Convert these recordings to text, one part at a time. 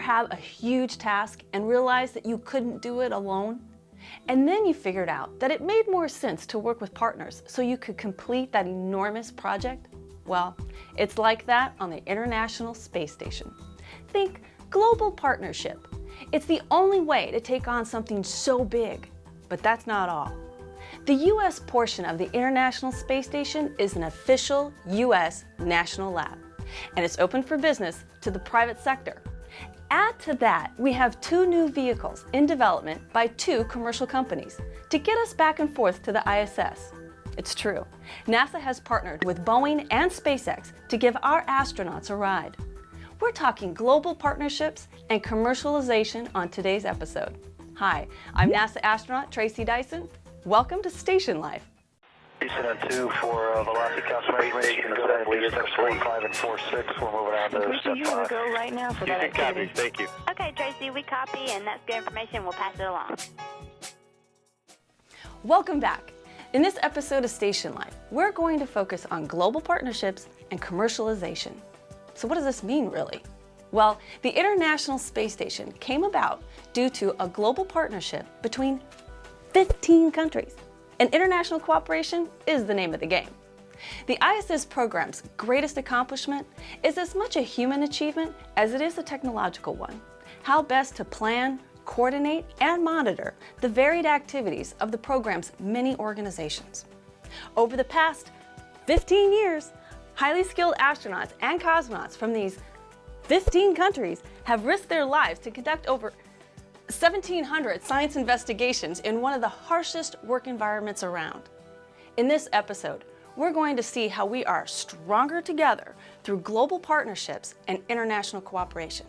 have a huge task and realize that you couldn't do it alone? And then you figured out that it made more sense to work with partners so you could complete that enormous project? Well, it's like that on the International Space Station. Think global partnership. It's the only way to take on something so big. But that's not all. The U.S. portion of the International Space Station is an official U.S. national lab, and it's open for business to the private sector. Add to that, we have 2 new vehicles in development by 2 commercial companies to get us back and forth to the ISS. It's true, NASA has partnered with Boeing and SpaceX to give our astronauts a ride. We're talking global partnerships and commercialization on today's episode. Hi, I'm NASA astronaut Tracy Dyson. Welcome to StationLIFE. Houston on 2 for velocity calculation. Go ahead and leave steps 4, 5, and 4, 6. We're moving on to Tracy, step you 5. want to go right now for that activity? Copy, thank you. Okay, Tracy, we copy, and that's good information. We'll pass it along. Welcome back. In this episode of StationLIFE, we're going to focus on global partnerships and commercialization. So what does this mean, really? Well, the International Space Station came about due to a global partnership between 15 countries. And international cooperation is the name of the game. The ISS program's greatest accomplishment is as much a human achievement as it is a technological one. How best to plan, coordinate, and monitor the varied activities of the program's many organizations. Over the past 15 years, highly skilled astronauts and cosmonauts from these 15 countries have risked their lives to conduct over 1,700 science investigations in one of the harshest work environments around. In this episode, we're going to see how we are stronger together through global partnerships and international cooperation.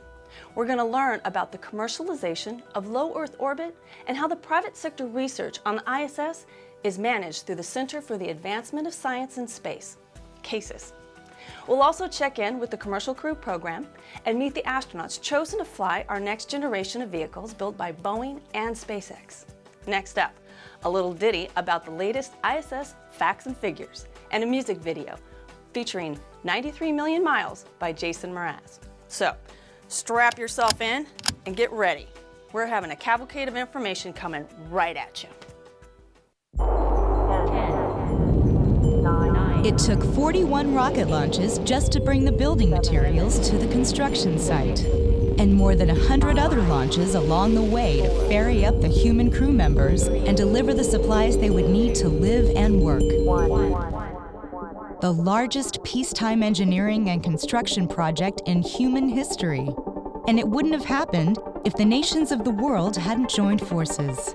We're going to learn about the commercialization of low Earth orbit and how the private sector research on the ISS is managed through the Center for the Advancement of Science in Space, CASIS. We'll also check in with the Commercial Crew Program and meet the astronauts chosen to fly our next generation of vehicles built by Boeing and SpaceX. Next up, a little ditty about the latest ISS facts and figures and a music video featuring 93 Million Miles by Jason Mraz. So, strap yourself in and get ready. We're having a cavalcade of information coming right at you. It took 41 rocket launches just to bring the building materials to the construction site, and more than 100 other launches along the way to ferry up the human crew members and deliver the supplies they would need to live and work. The largest peacetime engineering and construction project in human history. And it wouldn't have happened if the nations of the world hadn't joined forces.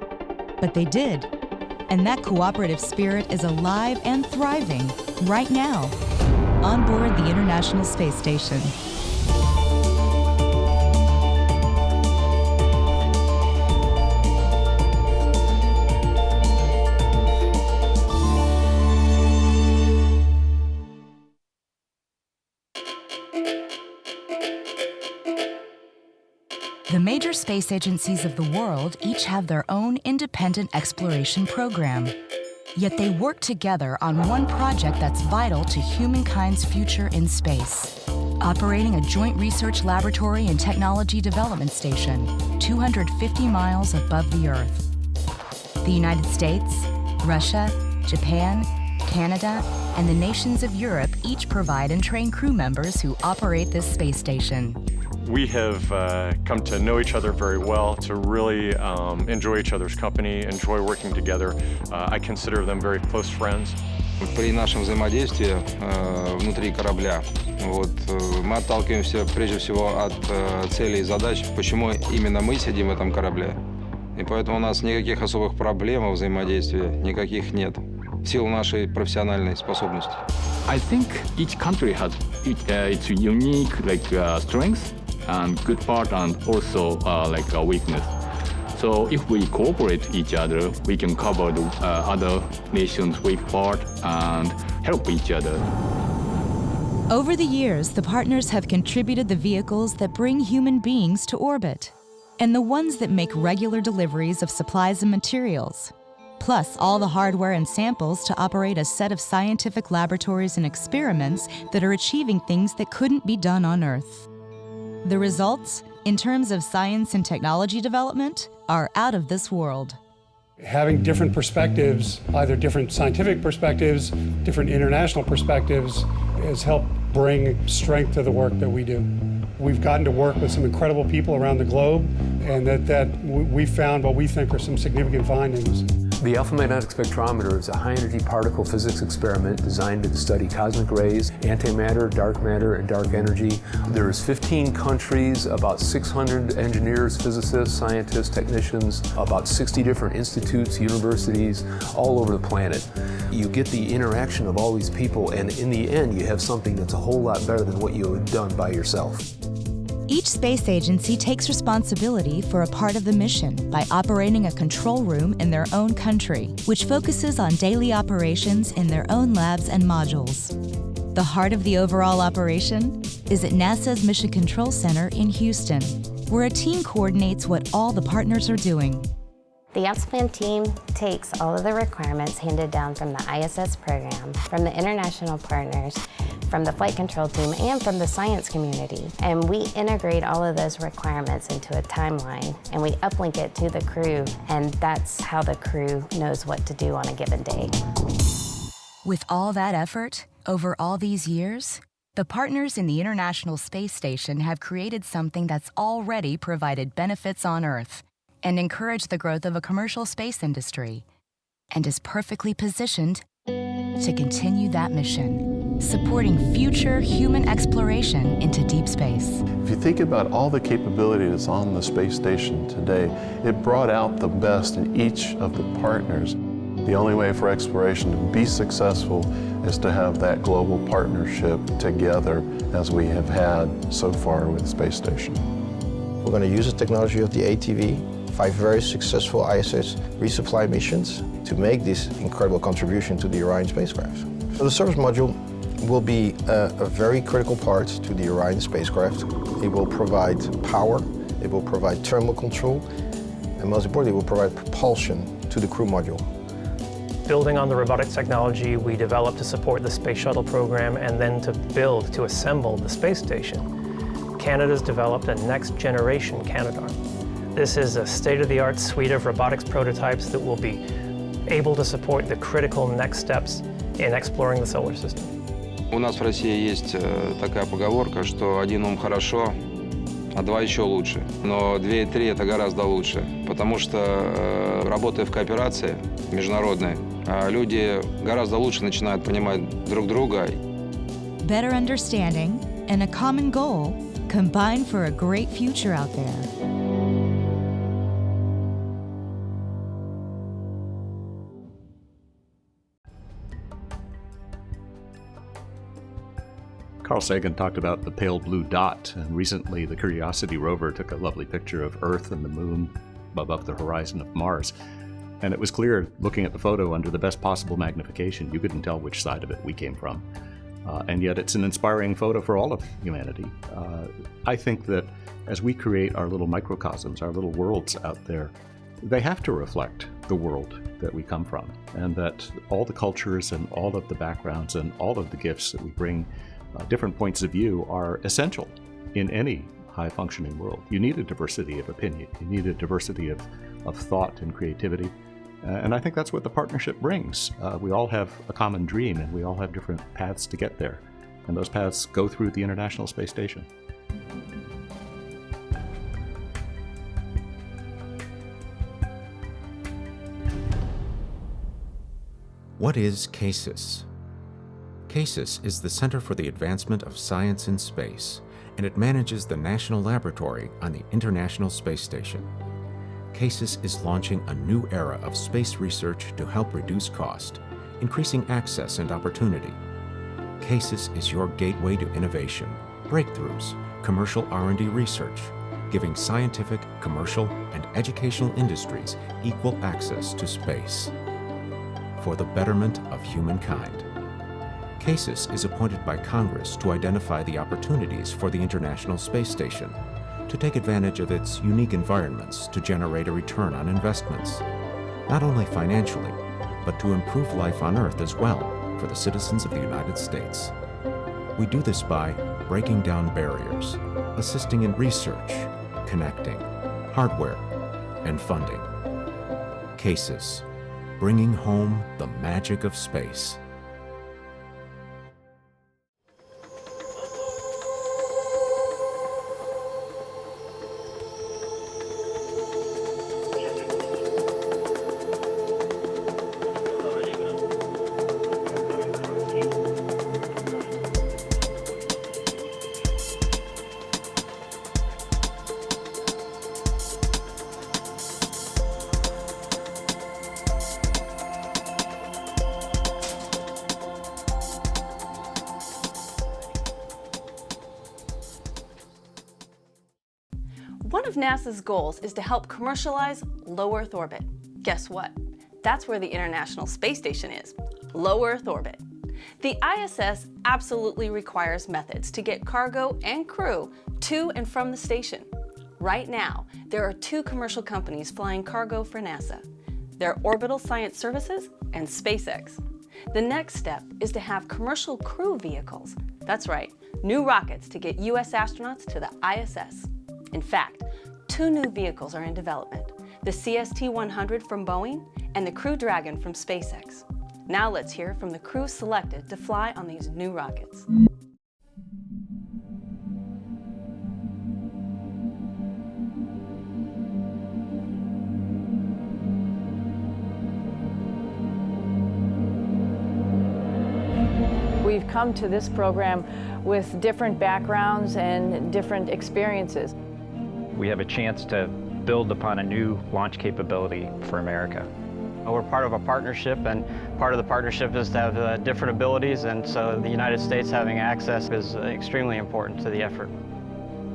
But they did. And that cooperative spirit is alive and thriving right now on board the International Space Station. The major space agencies of the world each have their own independent exploration program. Yet they work together on one project that's vital to humankind's future in space. Operating a joint research laboratory and technology development station 250 miles above the Earth. The United States, Russia, Japan, Canada, and the nations of Europe each provide and train crew members who operate this space station. We have come to know each other very well, to really enjoy each other's company, enjoy working together. I consider them very close friends. При нашем взаимодействии внутри корабля мы отталкиваемся прежде всего от целей и задач, почему именно мы сидим в этом корабле. И поэтому у нас никаких особых проблем во взаимодействии, никаких нет, в силу нашей профессиональной способности. I think each country has its unique strengths and good part and also a weakness. So if we cooperate each other, we can cover the other nations' weak part and help each other. Over the years, the partners have contributed the vehicles that bring human beings to orbit, and the ones that make regular deliveries of supplies and materials, plus all the hardware and samples to operate a set of scientific laboratories and experiments that are achieving things that couldn't be done on Earth. The results? in terms of science and technology development, are out of this world. Having different perspectives, either different scientific perspectives, different international perspectives, has helped bring strength to the work that we do. We've gotten to work with some incredible people around the globe, and we found what we think are some significant findings. The alpha magnetic spectrometer is a high-energy particle physics experiment designed to study cosmic rays, antimatter, dark matter, and dark energy. There's 15 countries, about 600 engineers, physicists, scientists, technicians, about 60 different institutes, universities, all over the planet. You get the interaction of all these people, and in the end, you have something that's a whole lot better than what you had done by yourself. Each space agency takes responsibility for a part of the mission by operating a control room in their own country, which focuses on daily operations in their own labs and modules. The heart of the overall operation is at NASA's Mission Control Center in Houston, where a team coordinates what all the partners are doing. The Ops Plan team takes all of the requirements handed down from the ISS program, from the international partners, from the flight control team, and from the science community. And we integrate all of those requirements into a timeline, and we uplink it to the crew, and that's how the crew knows what to do on a given day. With all that effort, over all these years, the partners in the International Space Station have created something that's already provided benefits on Earth and encouraged the growth of a commercial space industry, and is perfectly positioned to continue that mission, supporting future human exploration into deep space. If you think about all the capability that's on the space station today, it brought out the best in each of the partners. The only way for exploration to be successful is to have that global partnership together, as we have had so far with the space station. We're going to use the technology of the ATV, 5 very successful ISS resupply missions, to make this incredible contribution to the Orion spacecraft. So the service module will be a very critical part to the Orion spacecraft. It will provide power, it will provide thermal control, and most importantly, it will provide propulsion to the crew module. Building on the robotics technology we developed to support the space shuttle program and then to assemble the space station, Canada's developed a next-generation Canadarm. This is a state-of-the-art suite of robotics prototypes that will be able to support the critical next steps in exploring the solar system. У нас в России есть такая поговорка, что один ум хорошо, а 2 еще лучше. Но 2 и 3 это гораздо лучше, потому что, работая в кооперации международной, люди гораздо лучше начинают понимать друг друга. Better understanding and a common goal combine for a great future out there. Carl Sagan talked about the pale blue dot, and recently the Curiosity rover took a lovely picture of Earth and the Moon above the horizon of Mars. And it was clear, looking at the photo under the best possible magnification, you couldn't tell which side of it we came from. And yet it's an inspiring photo for all of humanity. I think that as we create our little microcosms, our little worlds out there, they have to reflect the world that we come from, and that all the cultures and all of the backgrounds and all of the gifts that we bring, different points of view, are essential in any high-functioning world. You need a diversity of opinion. You need a diversity of thought and creativity. And I think that's what the partnership brings. We all have a common dream, and we all have different paths to get there. And those paths go through the International Space Station. What is CASIS? CASIS is the Center for the Advancement of Science in Space, and it manages the National Laboratory on the International Space Station. CASIS is launching a new era of space research to help reduce cost, increasing access and opportunity. CASIS is your gateway to innovation, breakthroughs, commercial R&D research, giving scientific, commercial, and educational industries equal access to space. For the betterment of humankind. CASIS is appointed by Congress to identify the opportunities for the International Space Station, to take advantage of its unique environments to generate a return on investments, not only financially, but to improve life on Earth as well for the citizens of the United States. We do this by breaking down barriers, assisting in research, connecting, hardware, and funding. CASIS, bringing home the magic of space. One of NASA's goals is to help commercialize low Earth orbit. Guess what? That's where the International Space Station is, low Earth orbit. The ISS absolutely requires methods to get cargo and crew to and from the station. Right now, there are 2 commercial companies flying cargo for NASA. They're Orbital Science Services and SpaceX. The next step is to have commercial crew vehicles. That's right, new rockets to get US astronauts to the ISS. In fact, 2 new vehicles are in development, the CST-100 from Boeing and the Crew Dragon from SpaceX. Now let's hear from the crew selected to fly on these new rockets. We've come to this program with different backgrounds and different experiences. We have a chance to build upon a new launch capability for America. We're part of a partnership, and part of the partnership is to have different abilities, and so the United States having access is extremely important to the effort.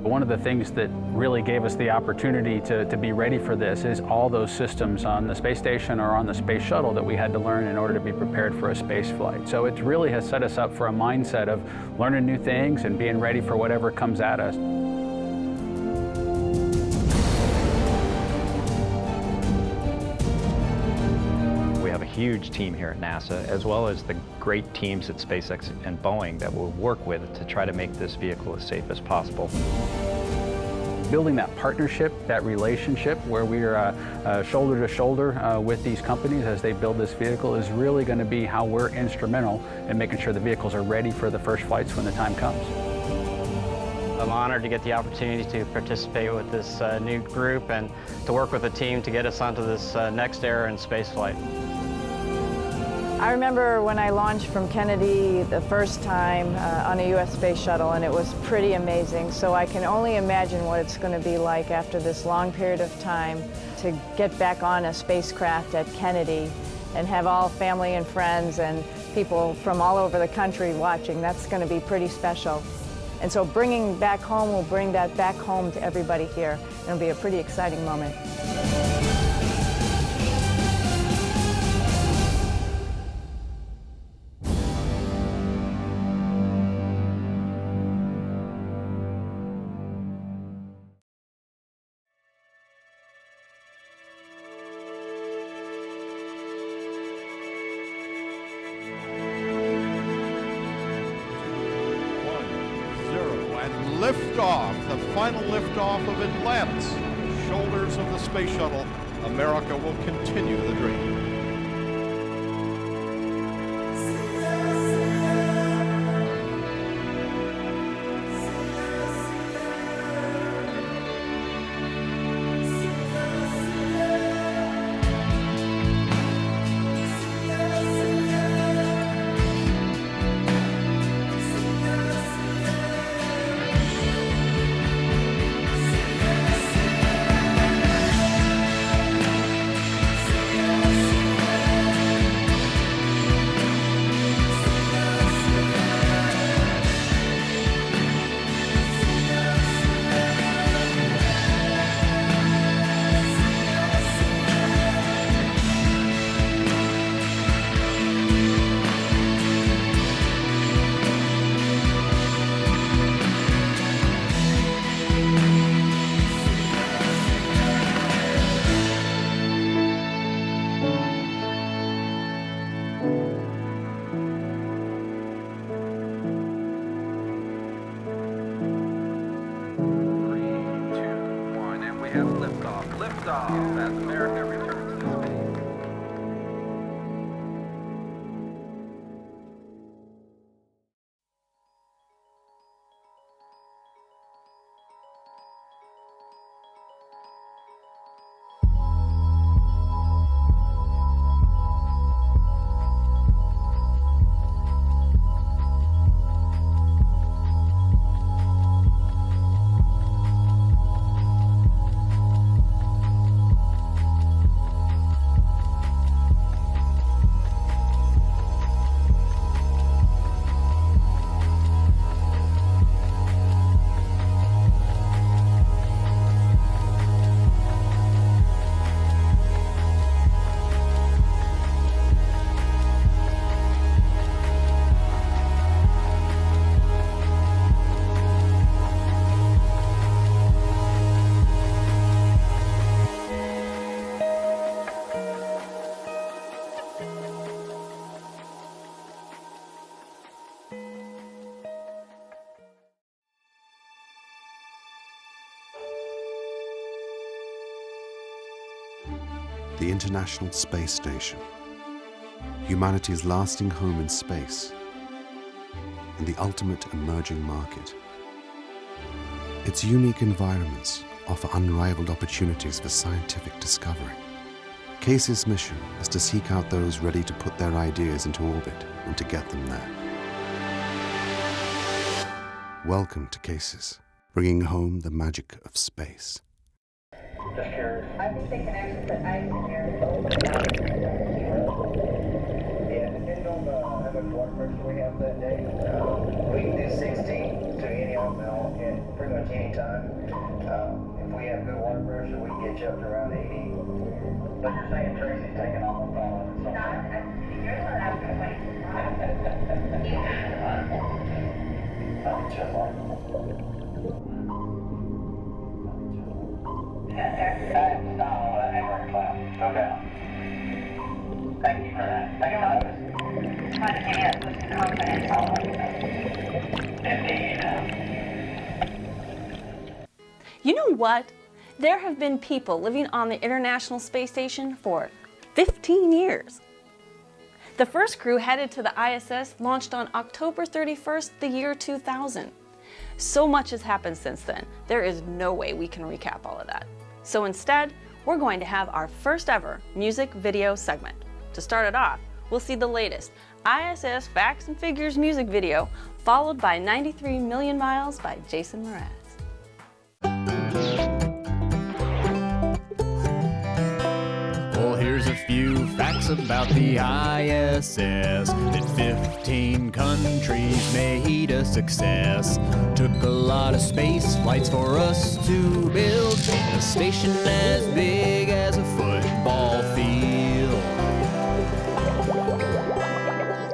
One of the things that really gave us the opportunity to be ready for this is all those systems on the space station or on the space shuttle that we had to learn in order to be prepared for a space flight. So it really has set us up for a mindset of learning new things and being ready for whatever comes at us. Huge team here at NASA, as well as the great teams at SpaceX and Boeing that we'll work with to try to make this vehicle as safe as possible. Building that partnership, that relationship where we are shoulder to shoulder with these companies as they build this vehicle is really going to be how we're instrumental in making sure the vehicles are ready for the first flights when the time comes. I'm honored to get the opportunity to participate with this new group and to work with a team to get us onto this next era in spaceflight. I remember when I launched from Kennedy the first time on a U.S. space shuttle, and it was pretty amazing. So I can only imagine what it's going to be like after this long period of time to get back on a spacecraft at Kennedy and have all family and friends and people from all over the country watching. That's going to be pretty special. And so bringing back home will bring that back home to everybody here. It'll be a pretty exciting moment. Liftoff, the final liftoff of Atlantis. On the shoulders of the space shuttle, America will continue the dream. have liftoff. Liftoff as America returns to space. The International Space Station, humanity's lasting home in space, and the ultimate emerging market. Its unique environments offer unrivaled opportunities for scientific discovery. CASIS' mission is to seek out those ready to put their ideas into orbit and to get them there. Welcome to CASIS, bringing home the magic of space. Just curious. I think they can actually put ice in here. Yeah, depending on how much water pressure we have that day. We can do 16 to any of them at pretty much any time. If we have good water pressure, we can get you up to around 80. But you're saying Tracy's taking off on call. No, you're the one I was waiting. I'll get you up on. Okay. Thank you for that. You know what? There have been people living on the International Space Station for 15 years. The first crew headed to the ISS launched on October 31st, the year 2000. So much has happened since then, there is no way we can recap all of that. So instead, we're going to have our first ever music video segment. To start it off, we'll see the latest ISS Facts and Figures music video, followed by 93 Million Miles by Jason Mraz. Well, here's a few facts about the ISS that 15 countries made a success. Took a lot of space flights for us to build a station as big as a football field.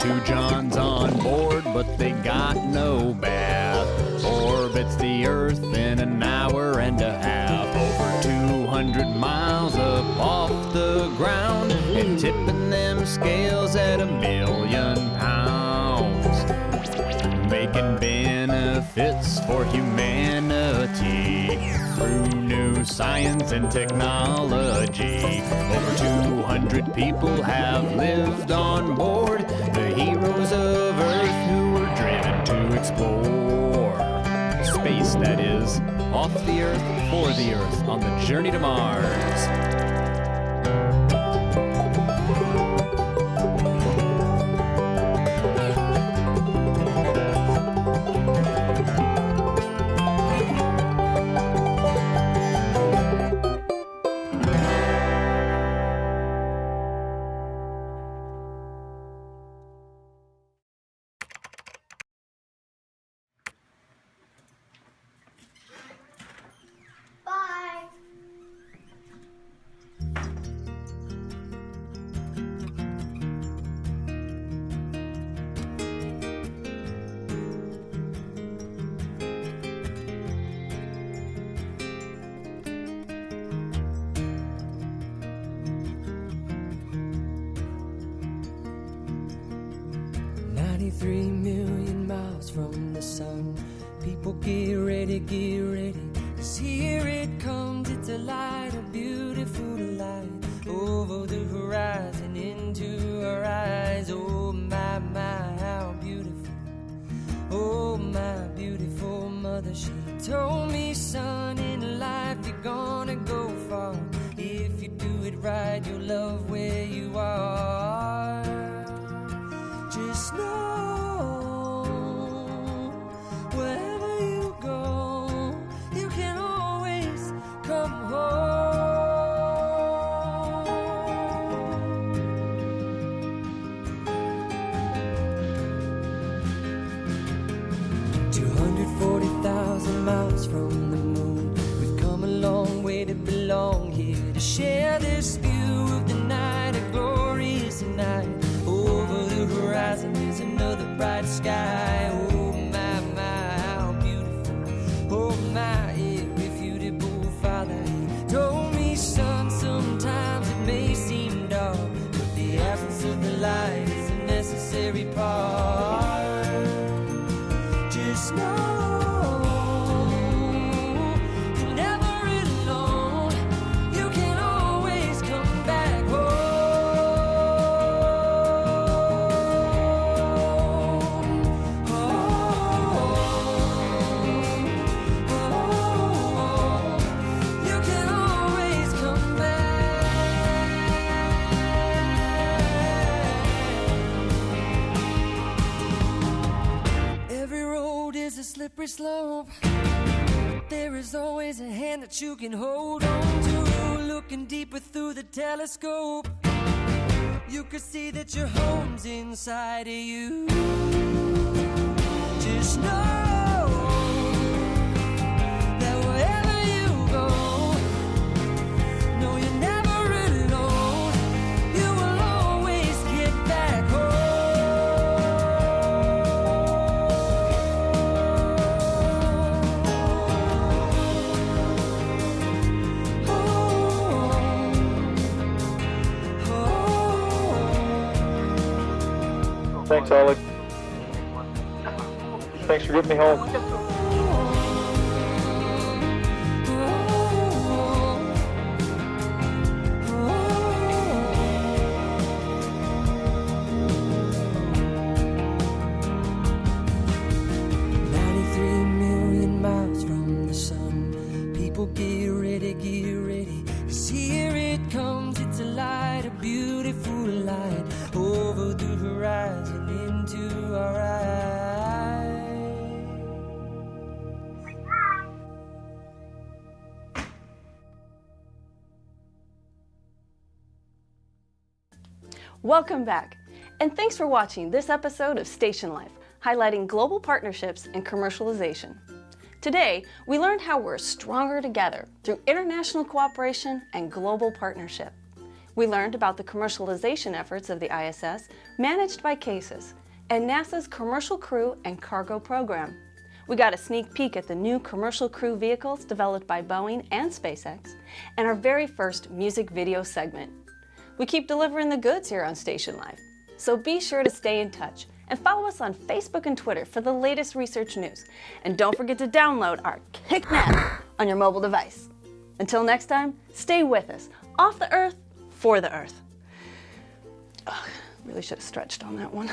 2 Johns on board, but they got no bath. Orbits the Earth in an hour and a half. Over 200 miles up off the ground, and tipping them scales at 1,000,000 pounds. Making benefits for humanity through new science and technology. Over 200 people have lived on board, the heroes of Earth who were driven to explore space, that is, off the Earth, for the Earth, on the journey to Mars. Bye. 93 million miles from the sun. People get ready 'Cause here it comes, it's a light, a beautiful light, over the horizon into our eyes. Oh my, my, how beautiful. Oh my beautiful mother, she told me, son, in life you're gonna go far. If you do it right, you'll love where you are. Just know, wherever you go, you can always come home. 240,000 miles from the moon, we've come a long way to belong here, to share this view of the night, a glorious night. Over the horizon is another bright sky. Oh my, my, how beautiful. Oh my, irrefutable father, he told me, son, sometimes it may seem dark, but the absence of the light is a necessary part. Just know you're never alone. You can always come back home. You can always come back. Every road is a slippery slope. There is always a hand that you can hold on to. Looking deeper through the telescope, you could see that your home's inside of you. Just know that wherever you go, no, you're never alone. You will always get back Thanks, Ollie. Thanks for getting me home. miles from the sun. People get ready, 'cause here it comes, it's a light, a beautiful light, over the horizon into our eyes. Welcome back, and thanks for watching this episode of Station Life, highlighting global partnerships and commercialization. Today, we learned how we're stronger together through international cooperation and global partnership. We learned about the commercialization efforts of the ISS, managed by CASIS, and NASA's Commercial Crew and Cargo program. We got a sneak peek at the new commercial crew vehicles developed by Boeing and SpaceX, and our very first music video segment. We keep delivering the goods here on Station Life, so be sure to stay in touch and follow us on Facebook and Twitter for the latest research news. And don't forget to download our KickNet on your mobile device. Until next time, stay with us, off the Earth, for the Earth. Ugh, really should have stretched on that one.